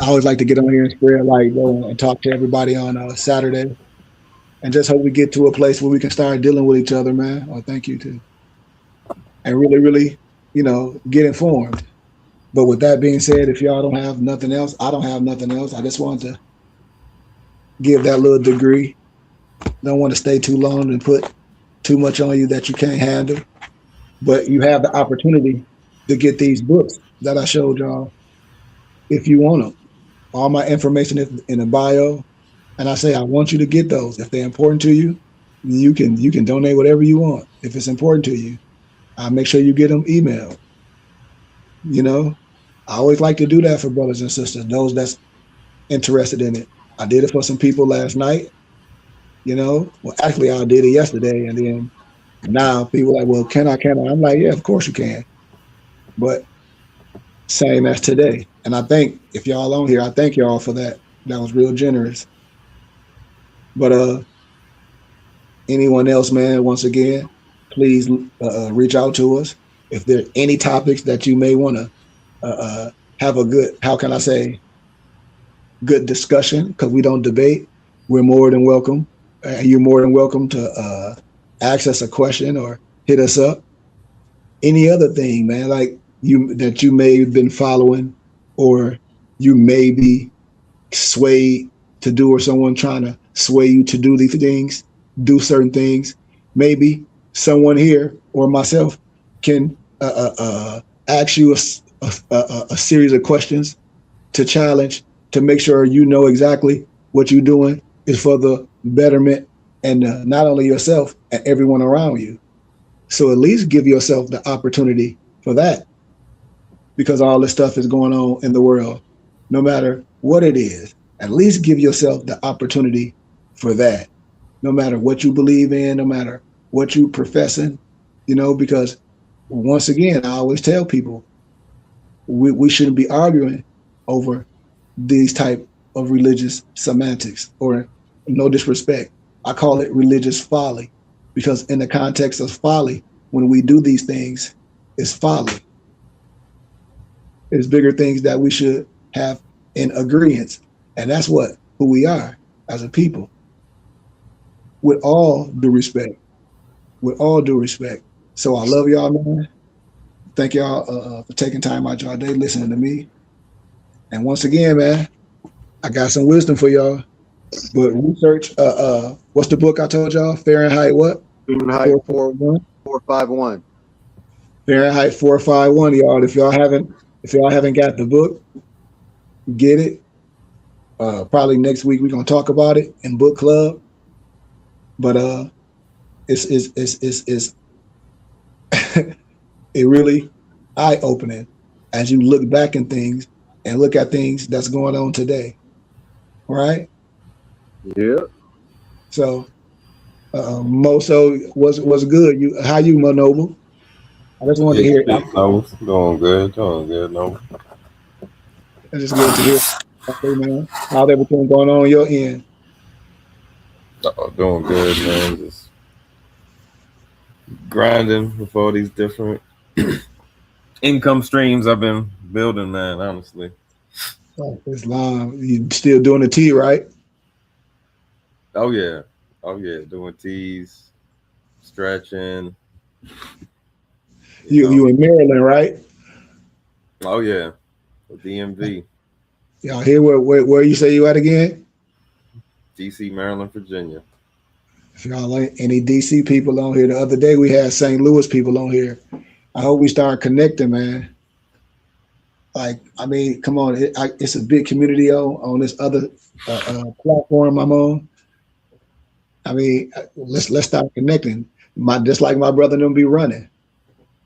I always like to get on here and spread light, go and talk to everybody on Saturday, and just hope we get to a place where we can start dealing with each other, man. Oh, thank you too, and really, really, get informed. But with that being said, if y'all don't have nothing else, I don't have nothing else. I just want to give that little degree. Don't want to stay too long and put too much on you that you can't handle. But you have the opportunity to get these books that I showed y'all if you want them. All my information is in the bio, and I say I want you to get those. If they're important to you, you can donate whatever you want. If it's important to you, I'll make sure you get them emailed. I always like to do that for brothers and sisters, those that's interested in it. I did it for some people last night. Well, actually, I did it yesterday, and then now people are like, well, can I? I'm like, yeah, of course you can. But same as today. And I think if y'all on here, I thank y'all for that. That was real generous. But anyone else, man, once again, please reach out to us. If there are any topics that you may want to have a good, how can I say, good discussion, because we don't debate, we're more than welcome. You're more than welcome to ask us a question or hit us up. Any other thing, man, like that you may have been following, or you may be swayed to do, or someone trying to sway you to do these things, do certain things. Maybe someone here or myself can ask you a series of questions to challenge, to make sure you know exactly what you're doing is for the betterment and not only yourself and everyone around you. So at least give yourself the opportunity for that, because all this stuff is going on in the world, no matter what it is. At least give yourself the opportunity for that, no matter what you believe in, no matter what you professing, because once again, I always tell people, we shouldn't be arguing over these type of religious semantics, or no disrespect, I call it religious folly, because in the context of folly, when we do these things, it's folly. There's bigger things that we should have in agreement, and that's who we are as a people. With all due respect, So I love y'all, man. Thank y'all for taking time out y'all day listening to me. And once again, man, I got some wisdom for y'all. But research, what's the book I told y'all? Fahrenheit what? Fahrenheit 451. Fahrenheit 451, y'all. If y'all haven't got the book, get it. Probably next week we're gonna talk about it in book club. But it's it really eye-opening as you look back in things and look at things that's going on today. Right? Yeah. So Moso was good. How you, Mo Noble? I just wanted to hear. No, doing good, no. It's just good to hear. Okay, man. How's everything going on your end? Doing good, man. Just grinding with all these different income streams I've been building, man, honestly. Oh, Islam. You still doing the tea, right? Oh yeah, doing teas, stretching, You in Maryland, right? Oh yeah, the DMV, Y'all hear where you say you at again? DC, Maryland, Virginia. If y'all ain't any DC people on here, the other day we had St. Louis people on here. I hope we start connecting, man. Like, I mean, come on, it's a big community on this other platform I'm on. I mean, let's start connecting. Just like my brother and them be running.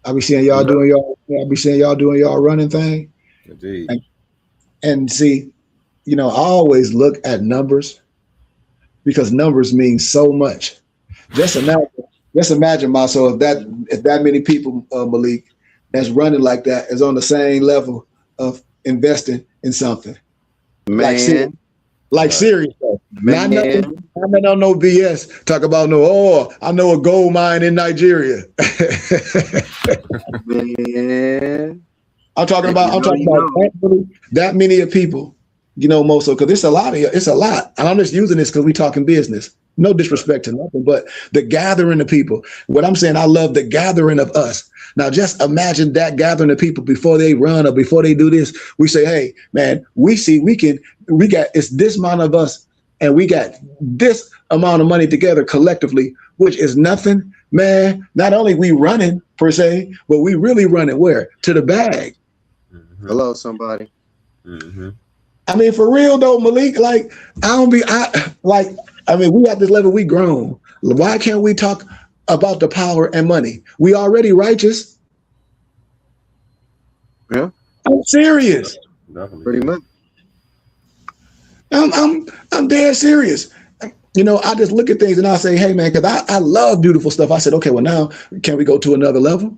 I be seeing y'all doing y'all running thing. Indeed. And see, I always look at numbers because numbers mean so much. Just imagine myself if that many people, Malik, that's running like that is on the same level of investing in something. Man. Like serious stuff. Man. Not no BS. Talk about I know a gold mine in Nigeria. Man. I'm talking about that many of people, most of, because it's a lot. And I'm just using this because we talking business. No disrespect to nothing, but the gathering of people. What I'm saying, I love the gathering of us. Now, just imagine that gathering of people before they run or before they do this. We say, hey, man, it's this amount of us and we got this amount of money together collectively, which is nothing, man. Not only we running per se, but we really running where? To the bag. Mm-hmm. Hello, somebody. Mm-hmm. I mean, for real though, Malik, like, we at this level, we grown. Why can't we talk about the power and money? We already righteous. Yeah. I'm serious. Definitely. Pretty much. I'm dead serious. I just look at things and I say, hey man, because I love beautiful stuff. I said, okay, well now can we go to another level?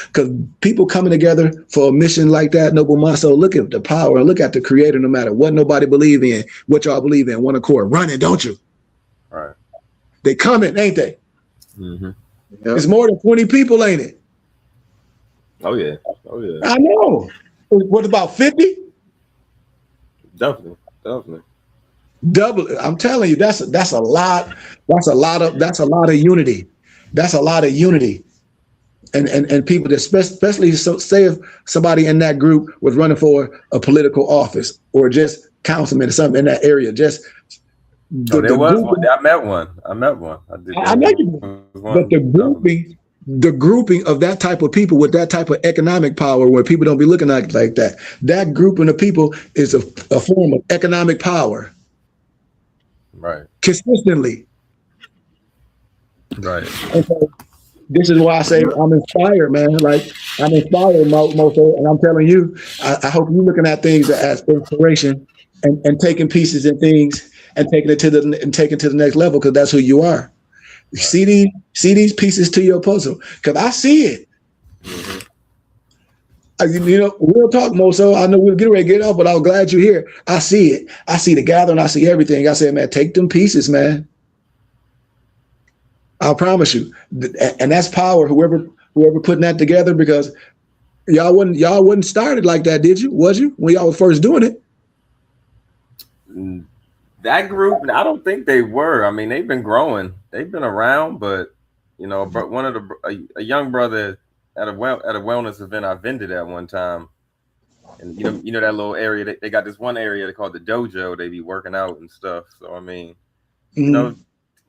Because people coming together for a mission like that, Noble Maso, look at the power and look at the creator, no matter what nobody believe in, what y'all believe in, one accord, running, don't you? All right. They coming, ain't they? Mm-hmm. Yep. It's more than 20 people, ain't it? Oh yeah. I know. What about 50? Definitely. Double. I'm telling you, that's a lot. That's a lot of unity. That's a lot of unity. And people, especially say if somebody in that group was running for a political office or just councilman or something in that area, just there was one. I met one. I know you, but the grouping of that type of people with that type of economic power, where people don't be looking at it like that. That grouping of people is a form of economic power. Right. Consistently. Right. And so this is why I say I'm inspired, man. Like I'm inspired, Moso, and I'm telling you, I hope you're looking at things as inspiration and taking pieces and things and taking it to the next level, because that's who you are. Right. See these pieces to your puzzle, because I see it. Mm-hmm. We'll talk, Moso. I know we'll get ready to get off, but I'm glad you're here. I see it. I see the gathering. I see everything. I said, man, take them pieces, man. I promise you, and that's power. Whoever putting that together, because y'all wouldn't started like that, did you? Was you when y'all were first doing it? That group, I don't think they were. I mean, they've been growing. They've been around, but but one of a young brother at a wellness event I vended at one time, and you know that little area. They got this one area they call the dojo. They be working out and stuff. So I mean, mm-hmm.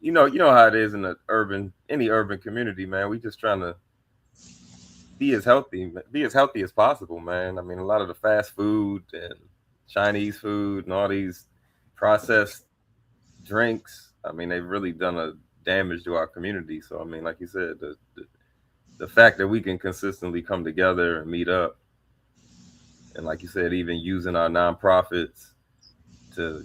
You know how it is in any urban community, man. We just trying to be as healthy as possible, man. I mean, a lot of the fast food and Chinese food and all these processed drinks, I mean, they've really done a damage to our community. So, I mean, like you said, the fact that we can consistently come together and meet up, and like you said, even using our nonprofits to,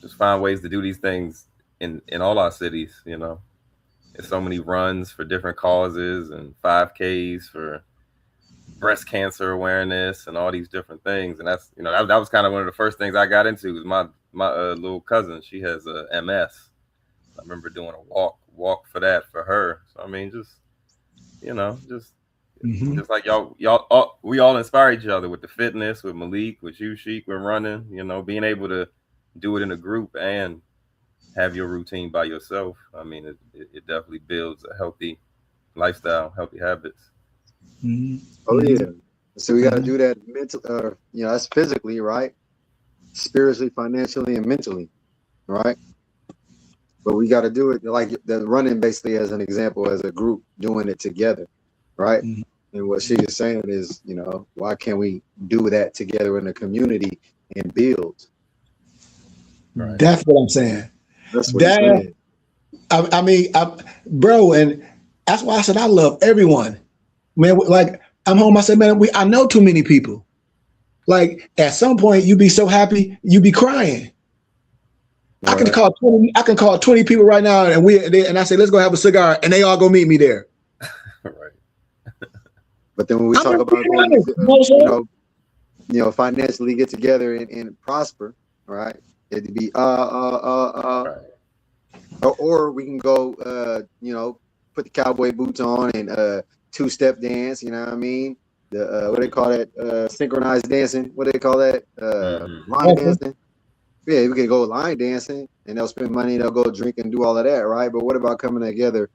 just find ways to do these things in all our cities, There's so many runs for different causes and 5Ks for breast cancer awareness and all these different things. And that's, that was kind of one of the first things I got into. Was my little cousin. She has a MS. I remember doing a walk for that for her. So I mean, just mm-hmm. just like y'all, we all inspire each other with the fitness, with Malik, with you, Sheik, with running. Being able to do it in a group and have your routine by yourself. I mean, it definitely builds a healthy lifestyle, healthy habits. Mhm. Oh yeah. So we got to do that mental, that's physically, right? Spiritually, financially, and mentally, right? But we got to do it like the running, basically, as an example, as a group doing it together, right? Mhm. And what she is saying is, why can't we do that together in the community and build? Right. That's what I'm saying. That's what he's saying. I mean, bro, and that's why I said I love everyone, man. Like I'm home, I said, man, I know too many people. Like at some point, you be so happy, you be crying. I can call 20. I can call 20 people right now, and I say, let's go have a cigar, and they all go meet me there. Right. But then when we talk about financially get together and prosper, right? It'd be Right. or we can go put the cowboy boots on and two-step dance, you know what I mean? The what they call that, synchronized dancing, what they call that, line dancing. Yeah, we could go line dancing and they'll spend money, they'll go drink and do all of that, right? But what about coming together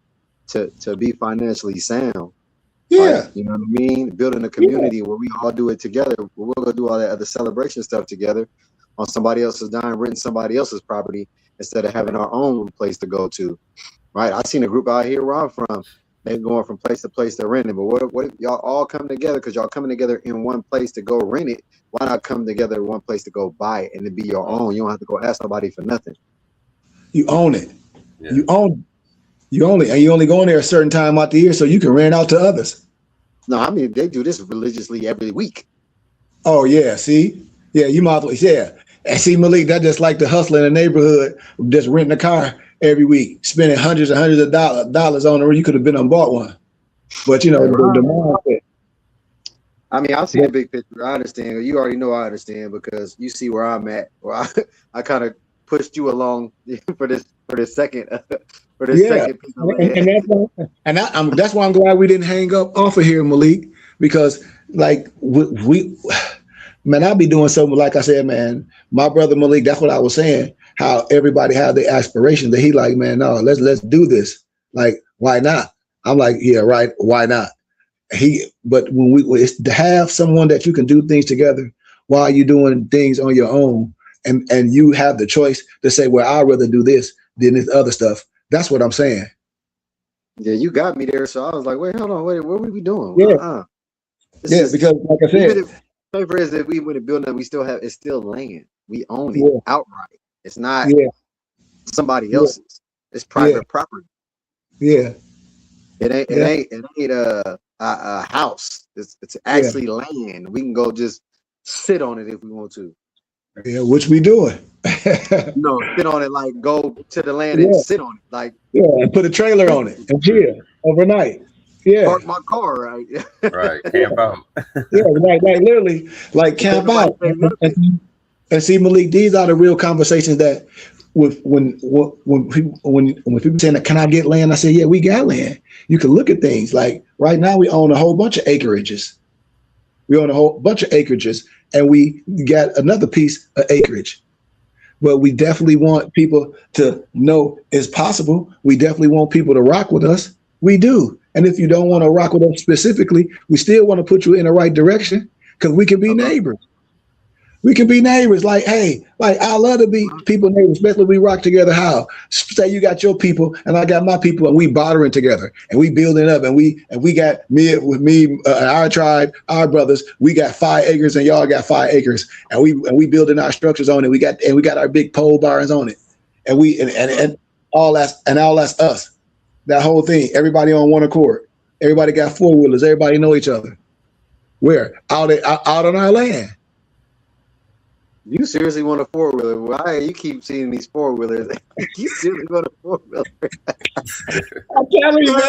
to be financially sound? Yeah. Like, you know what I mean? Building a community where we all do it together. We'll go do all that other celebration stuff together on somebody else's dime, renting somebody else's property instead of having our own place to go to, right? I seen a group out here where I'm from. They're going from place to place to rent it. But what if y'all all come together, because y'all coming together in one place to go rent it? Why not come together in one place to go buy it and to be your own? You don't have to go ask nobody for nothing. You own it. Yeah. You own it. You only go in there a certain time out the year so you can rent out to others. No, I mean, they do this religiously every week. Oh yeah, see? Yeah, you might as well, yeah. And see, Malik, that just like the hustler in the neighborhood, just renting a car every week, spending hundreds and hundreds of dollars on it. You could have been and bought one. But the mindset. I mean, I see the big picture. I understand. You already know I understand because you see where I'm at. Where I kind of pushed you along for this second second piece of land. That's why I'm glad we didn't hang up off of here, Malik, because like we man, I'll be doing something like I said, man. My brother Malik, that's what I was saying. How everybody had their aspirations. That he like, man, no, let's do this. Like, why not? I'm like, yeah, right. Why not? But when it's to have someone that you can do things together while you're doing things on your own, and you have the choice to say, well, I'd rather do this than this other stuff. That's what I'm saying. Yeah, you got me there. So I was like, wait, hold on, wait, what were we doing? Yeah, because like I said, paper is that we went to build it, it's still land. We own it outright. It's not somebody else's. It's private property. Yeah. It ain't a house. It's actually land. We can go just sit on it if we want to. Yeah, which we doing. No, sit on it, like go to the land and sit on it, like and put a trailer on it and chill overnight. Yeah, park my car, right? Right, camp out. like literally, like camp out. And see, Malik, these are the real conversations that when people saying that, can I get land? I say, yeah, we got land. You can look at things like right now we own a whole bunch of acreages. We own a whole bunch of acreages, and we got another piece of acreage. But we definitely want people to know it's possible. We definitely want people to rock with us. We do. And if you don't want to rock with us specifically, we still want to put you in the right direction because we can be neighbors. We can be neighbors. Like, hey, like I love to be people neighbors, especially we rock together. How? Say you got your people and I got my people, and we bartering together and we building up, and we got our tribe, our brothers. We got 5 acres and y'all got 5 acres, and we building our structures on it. We got our big pole barns on it, and all that's us. That whole thing. Everybody on one accord. Everybody got 4-wheelers. Everybody know each other. Where out on our land. You seriously want a 4-wheeler? Why you keep seeing these 4-wheelers? You seriously want a 4-wheeler? I'm telling you, man.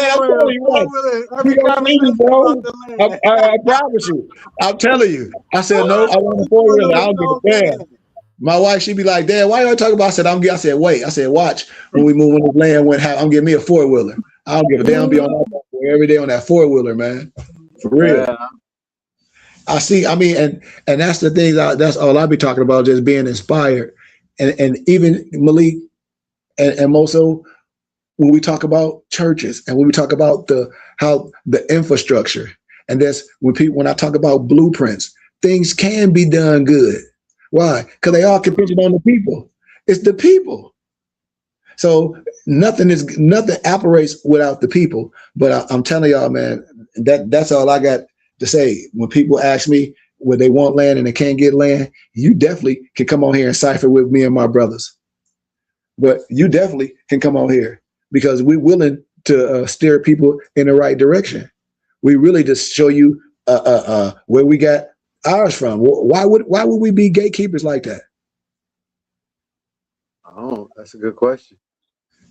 I promise you. I'm telling you. I said no. I want a 4-wheeler. I don't give a damn. My wife, she'd be like, Dad, why you talking about? I said, wait. I said, watch when we move on this land. I'm getting me a 4-wheeler. I don't give a damn. I'll be on that every day on that 4-wheeler, man. For real. Yeah. I see. I mean, and that's the thing. That's all I be talking about, just being inspired. And even Malik and Moso, when we talk about churches and when we talk about how the infrastructure, and that's when I talk about blueprints, things can be done good. Why? Because they all contingent on the people. It's the people. So nothing operates without the people. But I'm telling y'all, man, that's all I got to say. When people ask me where they want land and they can't get land, you definitely can come on here and cipher with me and my brothers. But you definitely can come on here because we're willing to steer people in the right direction. We really just show you where we got ours from. Why would we be gatekeepers like that? Oh, that's a good question.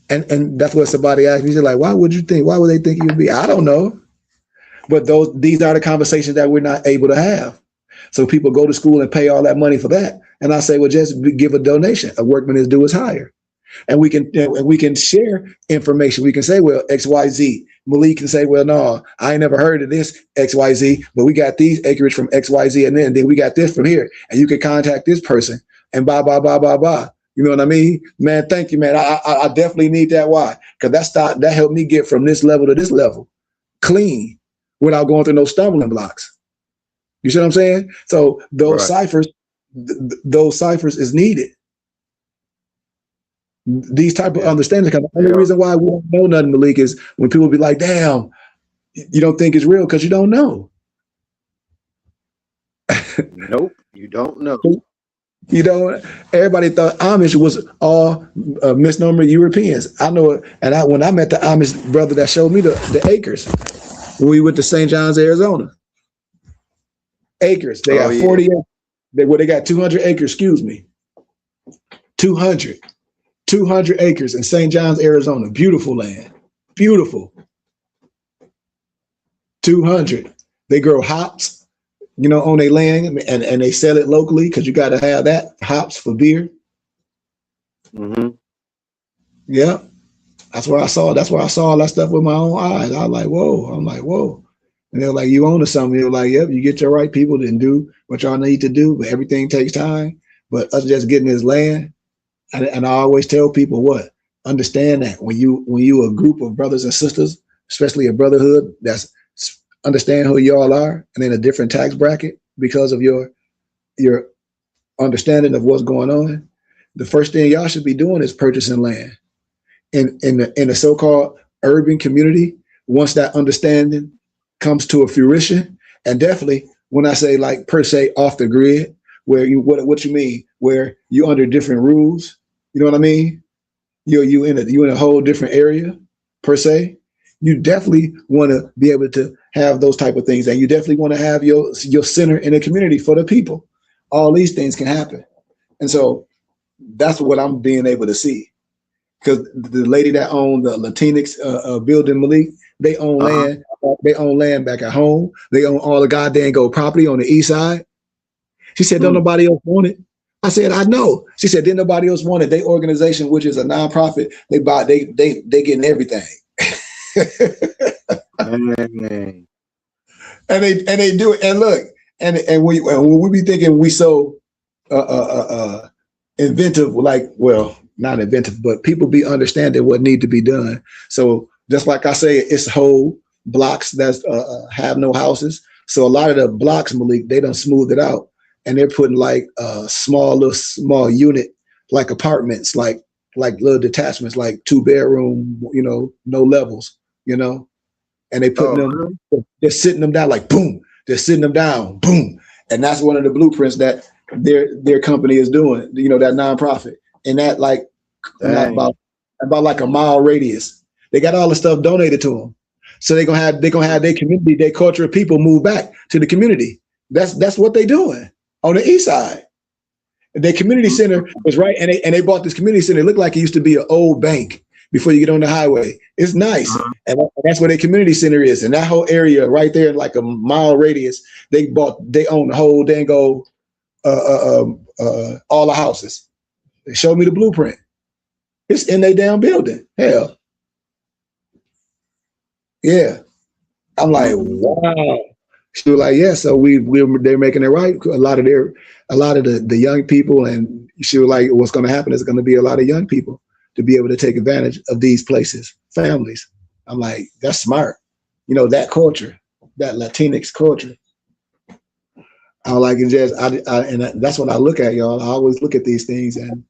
And that's what somebody asked me. They're like, why would they think you would be? I don't know. But these are the conversations that we're not able to have. So people go to school and pay all that money for that. And I say, well, just give a donation. A workman is due his hire. And we can share information. We can say, well, XYZ. Malik can say, well, no, I ain't never heard of this XYZ, but we got these acreage from XYZ, and then we got this from here. And you can contact this person and blah, blah, blah, blah, blah. You know what I mean? Man, thank you, man. I definitely need that. Why? Because that helped me get from this level to this level clean without going through no stumbling blocks. You see what I'm saying? So those ciphers is needed. These type of understandings. Because the only reason why we don't know nothing, Malik, is when people be like, damn, you don't think it's real because you don't know. Nope, you don't know. You know, everybody thought Amish was all misnomer Europeans. I know it. And when I met the Amish brother that showed me the acres, when we went to St. John's, Arizona. Acres. They got 40 acres. They got 200 acres, excuse me. 200 acres in St. John's, Arizona. Beautiful land. Beautiful. 200. They grow hops, on their land, and they sell it locally because you got to have that hops for beer. Mm-hmm. Yeah. That's where I saw all that stuff with my own eyes. I was like, whoa. I'm like, whoa. And they're like, you own to something. They're like, yep, you get your right people and do what y'all need to do, but everything takes time. But us just getting this land, and I always tell people understand that when you a group of brothers and sisters, especially a brotherhood that's understand who y'all are and in a different tax bracket because of your understanding of what's going on, the first thing y'all should be doing is purchasing land. In the so-called urban community, once that understanding comes to a fruition, and definitely when I say like per se off the grid, where what you mean, where you under different rules, you know what I mean? You in a whole different area per se. You definitely want to be able to have those type of things, and you definitely want to have your center in the community for the people. All these things can happen, and so that's what I'm being able to see. Because the lady that owned the Latinx building, Malik, they own land. They own land back at home. They own all the goddamn gold property on the east side. She said, "Don't nobody else want it." I said, "I know." She said, "Didn't nobody else want it?" They organization, which is a nonprofit, they buy. They getting everything. and they do it. And look, and when we be thinking we so inventive, like, well, not inventive, but people be understanding what need to be done. So just like I say, it's whole blocks that have no houses. So a lot of the blocks, Malik, they done smoothed it out, and they're putting like a small unit, like apartments, like little detachments, like 2-bedroom, no levels, and they put them, they're sitting them down like boom, they're sitting them down, boom, and that's one of the blueprints that their company is doing, that nonprofit, and that like about like a mile radius. They got all the stuff donated to them, so they're gonna have their community, their culture of people move back to the community. That's what they're doing on the east side. Their community center was right, and they bought this community center. It looked like it used to be an old bank before you get on the highway. It's nice, and that's where their community center is. And that whole area right there, like a mile radius, they own the whole dango, all the houses. They showed me the blueprint. It's in their damn building. Hell, yeah. I'm like, wow. She was like, yeah. So they're making it right. A lot of the young people, and she was like, what's going to happen is going to be a lot of young people to be able to take advantage of these places, families. I'm like, that's smart. You know, that culture, that Latinx culture. I like it, just that's what I look at, y'all. I always look at these things and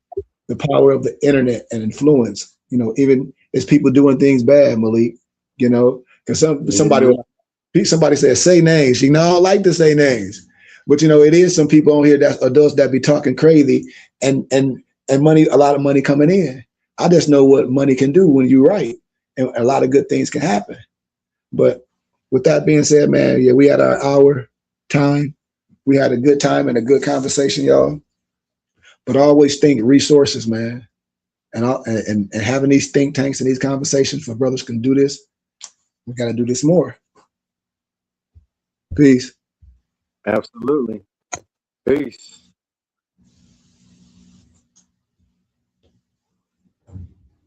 the power of the internet and influence. You know, even as people doing things bad, Malik. You know, because somebody says say names. You know, I don't like to say names, but you know, it is some people on here that's adults that be talking crazy and money, a lot of money coming in. I just know what money can do when you write, and a lot of good things can happen. But with that being said, man, yeah, we had our hour time. We had a good time and a good conversation, y'all. But always think resources, man. And having these think tanks and these conversations where brothers can do this, we got to do this more. Peace. Absolutely. Peace.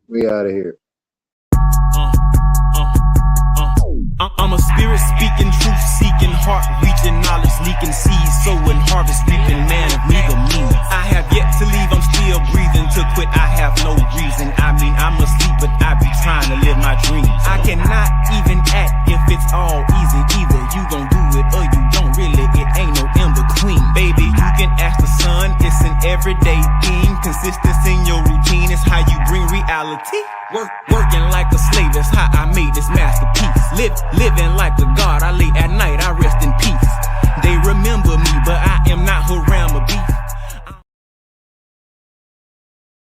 We out of here. I'm a spirit speaking, truth seeking, heart reaching, knowledge leaking, seeds sowing, harvest reaping, man of meager means. I have yet to leave, I'm still breathing. To quit, I have no reason. I mean, I'm asleep, but I be trying to live my dreams. I cannot even act if it's all easy. Either you gon' do it or you don't. Really, it ain't no in between. Baby, you can ask the sun, it's an everyday theme. Consistency in your routine is how you bring reality. Working like a slave, that's how I made this masterpiece. Living like a god, I lay